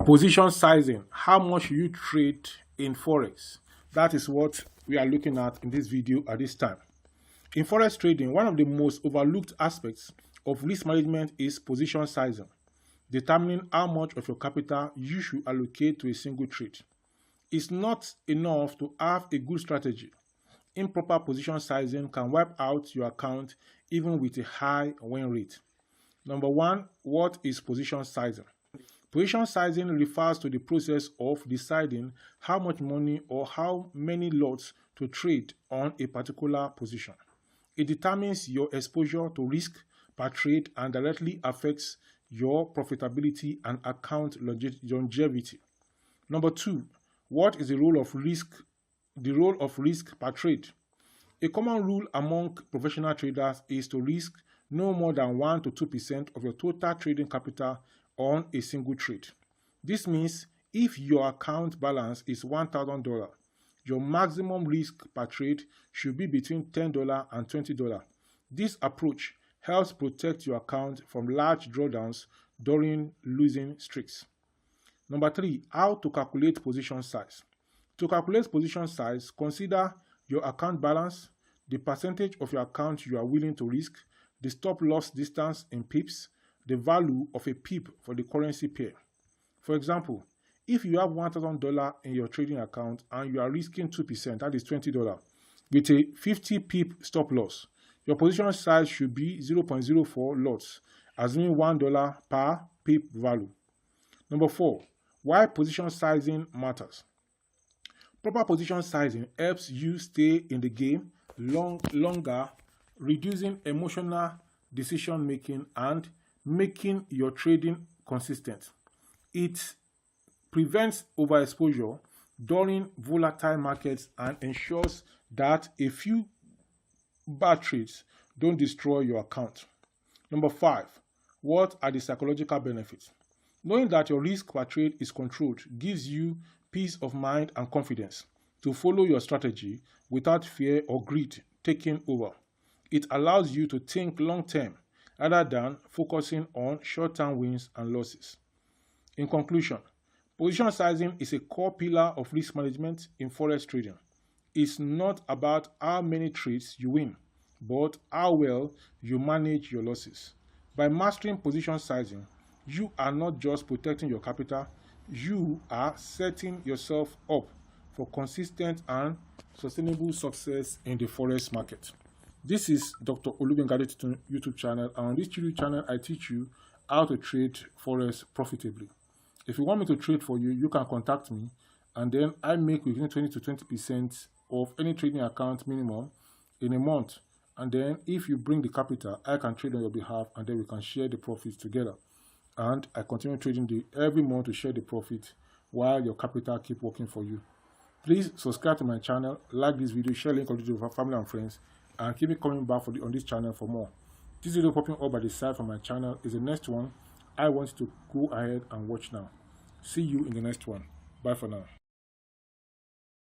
Position sizing. How much should you trade in Forex? That is what we are looking at in this video at this time. In Forex trading, one of the most overlooked aspects of risk management is position sizing, determining how much of your capital you should allocate to a single trade. It's not enough to have a good strategy. Improper position sizing can wipe out your account even with a high win rate. Number one, what is position sizing? Position sizing refers to the process of deciding how much money or how many lots to trade on a particular position. It determines your exposure to risk per trade and directly affects your profitability and account longevity. Number two, what is the role of risk? The role of risk per trade. A common rule among professional traders is to risk no more than 1 to 2% of your total trading capital on a single trade. This means if your account balance is $1,000, your maximum risk per trade should be between $10 and $20. This approach helps protect your account from large drawdowns during losing streaks. Number three, how to calculate position size. To calculate position size, consider your account balance, the percentage of your account you are willing to risk, the stop loss distance in pips, the value of a pip for the currency pair. For example, if you have $1,000 in your trading account and you are risking 2%, that is $20, with a 50 pip stop loss, your position size should be 0.04 lots, assuming $1 per pip value. Number four, why position sizing matters. Proper position sizing helps you stay in the game longer, reducing emotional decision making and making your trading consistent. It prevents overexposure during volatile markets and ensures that a few bad trades don't destroy your account. Number five, what are the psychological benefits? Knowing that your risk per trade is controlled gives you peace of mind and confidence to follow your strategy without fear or greed taking over. It allows you to think long-term rather than focusing on short-term wins and losses. In conclusion, position sizing is a core pillar of risk management in Forex trading. It's not about how many trades you win, but how well you manage your losses. By mastering position sizing, you are not just protecting your capital, you are setting yourself up for consistent and sustainable success in the Forex market. This is Dr. Olubengade's YouTube channel, and on this YouTube channel, I teach you how to trade Forex profitably. If you want me to trade for you, you can contact me, and then I make within 20 to 20% of any trading account minimum in a month. And then if you bring the capital, I can trade on your behalf, and then we can share the profits together. And I continue trading every month to share the profit while your capital keep working for you. Please subscribe to my channel, like this video, share link with your family and friends, and keep me coming back on this channel for more. This video popping up by the side from my channel is the next one. I want you to go ahead and watch now. See you in the next one. Bye for now.